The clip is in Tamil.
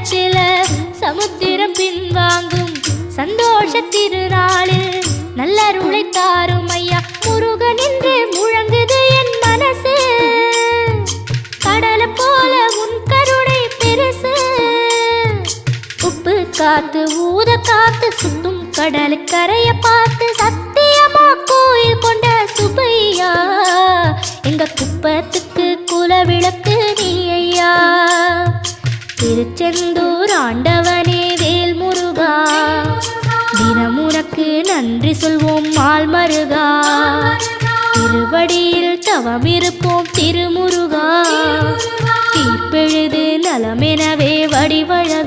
நேரத்தில் சமுத்திரம் பின்வாங்கும் சந்தோஷ திருநாளில் நல்லருளை தாரும் ஐயா முருகன் என்று முழங்குது என் மனசு. கடலை போல உன் கருணை பெருசு. உப்பு காத்து ஊத காத்து சுத்தும் கடலு கரைய பார்த்து சத்தியமா கோயில் கொண்ட சுபையா எங்க குப்பத்துக்கு குலவிளக்கு நீ ஐயா. திருச்செந்தூர் ஆண்டவனே வேல் முருகா தினம் உனக்கு நன்றி சொல்வோம் மால் மருகா. திருவடியில் தவம் இருப்போம் திருமுருகா தீர்ப்பெழுது நலமெனவே வடிவழகா.